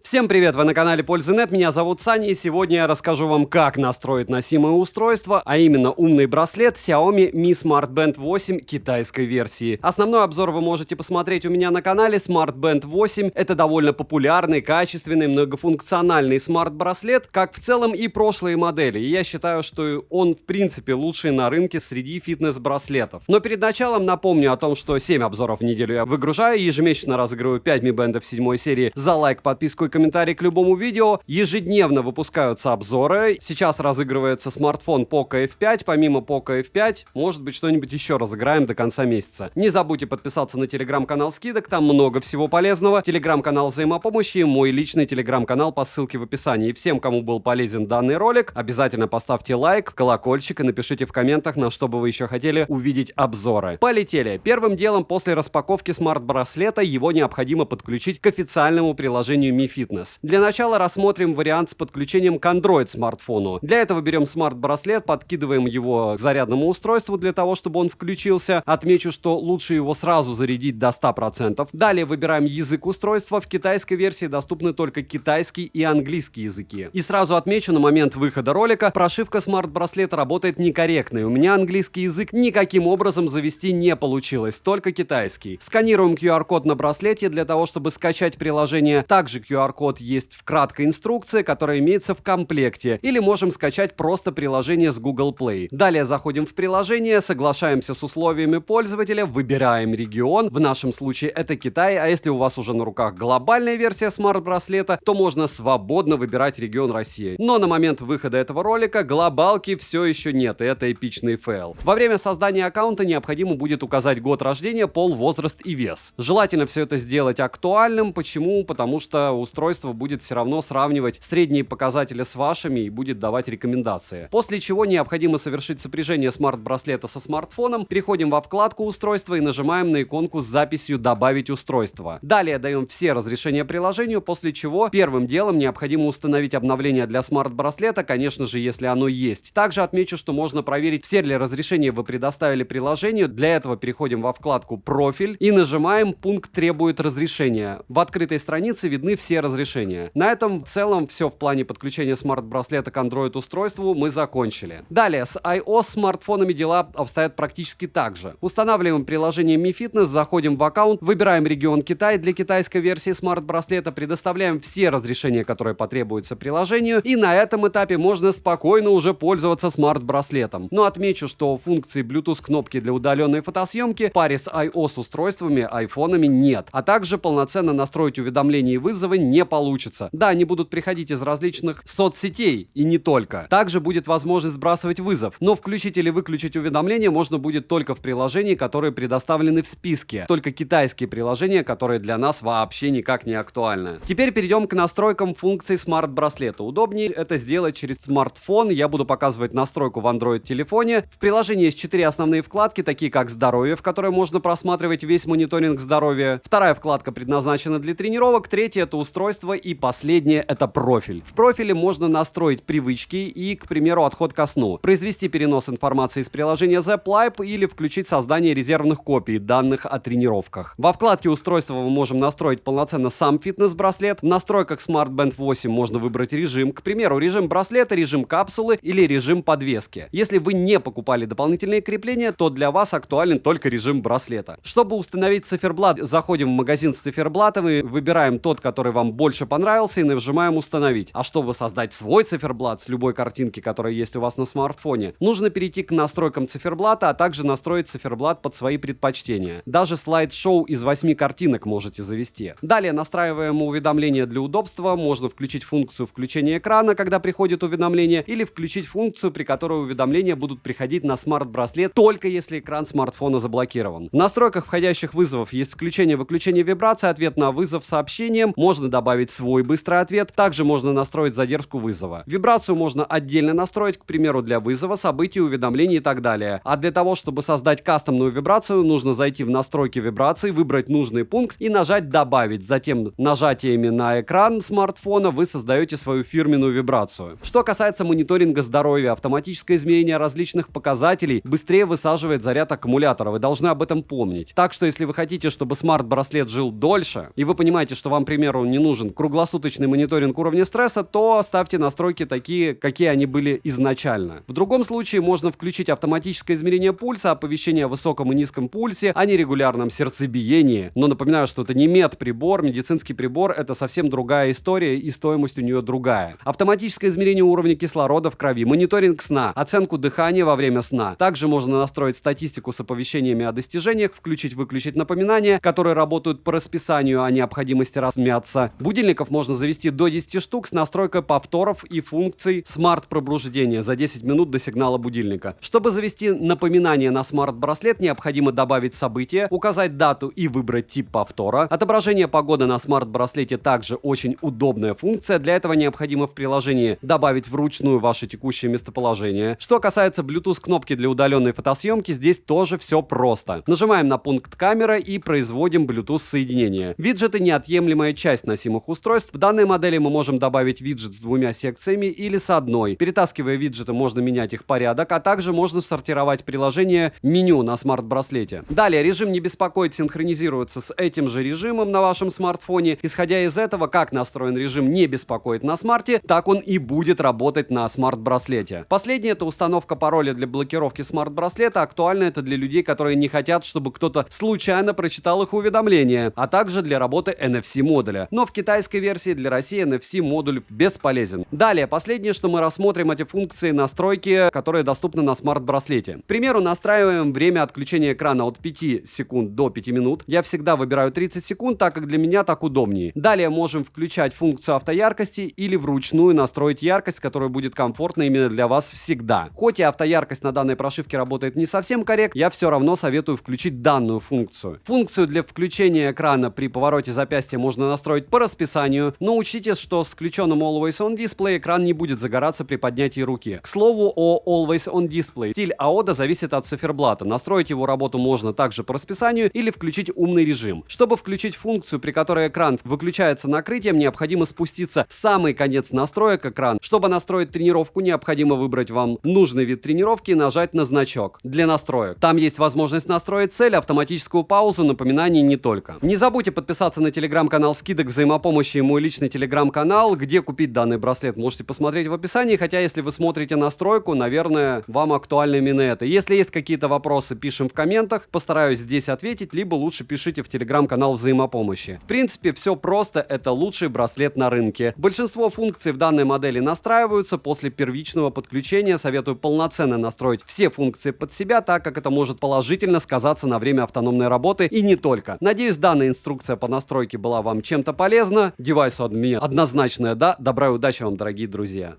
Всем привет, вы на канале Пользы.нет, меня зовут Саня, и сегодня я расскажу вам, как настроить носимое устройство, а именно умный браслет Xiaomi Mi Smart Band 8 китайской версии. Основной обзор вы можете посмотреть у меня на канале. Smart Band 8 — это довольно популярный, качественный, многофункциональный смарт-браслет, как в целом и прошлые модели. И я считаю, что он в принципе лучший на рынке среди фитнес-браслетов. Но перед началом напомню о том, что 7 обзоров в неделю я выгружаю, ежемесячно разыгрываю 5 Mi Band'ов 7 серии за лайк, подписку и комментарий к любому видео. Ежедневно выпускаются обзоры. Сейчас разыгрывается смартфон Poco F5. Помимо Poco F5, может быть, что-нибудь еще разыграем до конца месяца. Не забудьте подписаться на телеграм-канал скидок, там много всего полезного. Телеграм-канал взаимопомощи, мой личный телеграм-канал по ссылке в описании. И всем, кому был полезен данный ролик, обязательно поставьте лайк, колокольчик и напишите в комментах, на что бы вы еще хотели увидеть обзоры. Полетели. Первым делом, после распаковки смарт-браслета, его необходимо подключить к официальному приложению Mi Fitness. Для начала рассмотрим вариант с подключением к Android смартфону. Для этого берем смарт-браслет, подкидываем его к зарядному устройству для того, чтобы он включился. Отмечу, что лучше его сразу зарядить до 100%. Далее выбираем язык устройства. В китайской версии доступны только китайский и английский языки. И сразу отмечу, на момент выхода ролика прошивка смарт-браслета работает некорректной. У меня английский язык никаким образом завести не получилось, только китайский. Сканируем QR-код на браслете для того, чтобы скачать приложение. Также QR-код есть в краткой инструкции, которая имеется в комплекте. Или можем скачать просто приложение с Google Play. Далее заходим в приложение, соглашаемся с условиями пользователя, выбираем регион. В нашем случае это Китай, а если у вас уже на руках глобальная версия смарт-браслета, то можно свободно выбирать регион России. Но на момент выхода этого ролика глобалки все еще нет, и это эпичный фейл. Во время создания аккаунта необходимо будет указать год рождения, пол, возраст и вес. Желательно все это сделать актуальным. Почему? Потому что устройство будет все равно сравнивать средние показатели с вашими и будет давать рекомендации. После чего необходимо совершить сопряжение смарт-браслета со смартфоном. Переходим во вкладку устройства и нажимаем на иконку с записью «Добавить устройство». Далее даем все разрешения приложению, после чего первым делом необходимо установить обновление для смарт-браслета, конечно же, если оно есть. Также отмечу, что можно проверить, все ли разрешения вы предоставили приложению. Для этого переходим во вкладку «Профиль» и нажимаем пункт «Требует разрешения». В открытой странице видны все разрешения. На этом в целом все в плане подключения смарт-браслета к Android-устройству мы закончили. Далее, с iOS смартфонами дела обстоят практически так же. Устанавливаем приложение Mi Fitness, заходим в аккаунт, выбираем регион Китай для китайской версии смарт-браслета, предоставляем все разрешения, которые потребуются приложению, и на этом этапе можно спокойно уже пользоваться смарт-браслетом. Но отмечу, что функции Bluetooth кнопки для удаленной фотосъемки в паре с iOS-устройствами, айфонами нет, а также полноценно настроить уведомления и вызовы не получится. Да, они будут приходить из различных соцсетей и не только. Также будет возможность сбрасывать вызов, но включить или выключить уведомления можно будет только в приложении, которые предоставлены в списке. Только китайские приложения, которые для нас вообще никак не актуальны. Теперь перейдем к настройкам функций смарт-браслета. Удобнее это сделать через смартфон. Я буду показывать настройку в Android-телефоне. В приложении есть 4 основные вкладки, такие как «Здоровье», в которой можно просматривать весь мониторинг здоровья. Вторая вкладка предназначена для тренировок. Третья — это устройство. И последнее — это профиль. В профиле можно настроить привычки и, к примеру, отход ко сну, произвести перенос информации из приложения Zepp Live или включить создание резервных копий данных о тренировках. Во вкладке устройства мы можем настроить полноценно сам фитнес-браслет. В настройках Smart Band 8 можно выбрать режим, к примеру, режим браслета, режим капсулы или режим подвески. Если вы не покупали дополнительные крепления, то для вас актуален только режим браслета. Чтобы установить циферблат, заходим в магазин с циферблатами, выбираем тот, который вам больше понравился, и нажимаем «Установить». А чтобы создать свой циферблат с любой картинки, которая есть у вас на смартфоне, нужно перейти к настройкам циферблата, а также настроить циферблат под свои предпочтения. Даже слайд-шоу из 8 картинок можете завести. Далее настраиваем уведомления для удобства. Можно включить функцию включения экрана, когда приходит уведомление, или включить функцию, при которой уведомления будут приходить на смарт-браслет только если экран смартфона заблокирован. В настройках входящих вызовов есть включение-выключение вибрации, ответ на вызов сообщением. Можно добавить свой быстрый ответ. Также можно настроить задержку вызова. Вибрацию можно отдельно настроить, к примеру, для вызова, событий, уведомлений и так далее. А для того, чтобы создать кастомную вибрацию, нужно зайти в настройки вибрации, выбрать нужный пункт и нажать «Добавить». Затем нажатиями на экран смартфона вы создаете свою фирменную вибрацию. Что касается мониторинга здоровья, автоматическое измерение различных показателей быстрее высаживает заряд аккумулятора. Вы должны об этом помнить. Так что, если вы хотите, чтобы смарт-браслет жил дольше, и вы понимаете, что вам, к примеру, не нужно нужен круглосуточный мониторинг уровня стресса, то ставьте настройки такие, какие они были изначально. В другом случае можно включить автоматическое измерение пульса, оповещение о высоком и низком пульсе, о нерегулярном сердцебиении. Но напоминаю, что это не медприбор, медицинский прибор — это совсем другая история, и стоимость у нее другая. Автоматическое измерение уровня кислорода в крови, мониторинг сна, оценку дыхания во время сна. Также можно настроить статистику с оповещениями о достижениях, включить-выключить напоминания, которые работают по расписанию о необходимости размяться. Будильников можно завести до 10 штук с настройкой повторов и функций смарт-пробуждения за 10 минут до сигнала будильника. Чтобы завести напоминание на смарт-браслет, необходимо добавить событие, указать дату и выбрать тип повтора. Отображение погоды на смарт-браслете также очень удобная функция. Для этого необходимо в приложении добавить вручную ваше текущее местоположение. Что касается Bluetooth-кнопки для удаленной фотосъемки, здесь тоже все просто. Нажимаем на пункт камера и производим Bluetooth-соединение. Виджеты — неотъемлемая часть носимых устройств. В данной модели мы можем добавить виджет с 2 секциями или с одной. Перетаскивая виджеты, можно менять их порядок, а также можно сортировать приложение меню на смарт-браслете. Далее, режим «Не беспокоить» синхронизируется с этим же режимом на вашем смартфоне. Исходя из этого, как настроен режим «Не беспокоить» на смарте, так он и будет работать на смарт-браслете. Последнее — это установка пароля для блокировки смарт-браслета. Актуально это для людей, которые не хотят, чтобы кто-то случайно прочитал их уведомления, а также для работы NFC-модуля. Но в китайской версии для России NFC-модуль бесполезен. Далее, последнее, что мы рассмотрим, эти функции настройки, которые доступны на смарт-браслете. К примеру, настраиваем время отключения экрана от 5 секунд до 5 минут. Я всегда выбираю 30 секунд, так как для меня так удобнее. Далее можем включать функцию автояркости или вручную настроить яркость, которая будет комфортна именно для вас всегда. Хоть и автояркость на данной прошивке работает не совсем корректно, я все равно советую включить данную функцию. Функцию для включения экрана при повороте запястья можно настроить по расписанию, но учтите, что с включенным Always On Display экран не будет загораться при поднятии руки. К слову о Always On Display. Стиль AODA зависит от циферблата. Настроить его работу можно также по расписанию или включить умный режим. Чтобы включить функцию, при которой экран выключается накрытием, необходимо спуститься в самый конец настроек экрана. Чтобы настроить тренировку, необходимо выбрать вам нужный вид тренировки и нажать на значок для настроек. Там есть возможность настроить цель, автоматическую паузу, напоминаний не только. Не забудьте подписаться на телеграм-канал скидок взаимопомощи и мой личный телеграм-канал. Где купить данный браслет, можете посмотреть в описании, хотя если вы смотрите настройку, наверное, вам актуально именно это. Если есть какие-то вопросы, пишем в комментах, постараюсь здесь ответить, либо лучше пишите в телеграм-канал взаимопомощи. В принципе, все просто, это лучший браслет на рынке. Большинство функций в данной модели настраиваются после первичного подключения. Советую полноценно настроить все функции под себя, так как это может положительно сказаться на время автономной работы и не только. Надеюсь, данная инструкция по настройке была вам чем-то полезна. Девайс от меня однозначное да. Добра и удачи вам, дорогие друзья.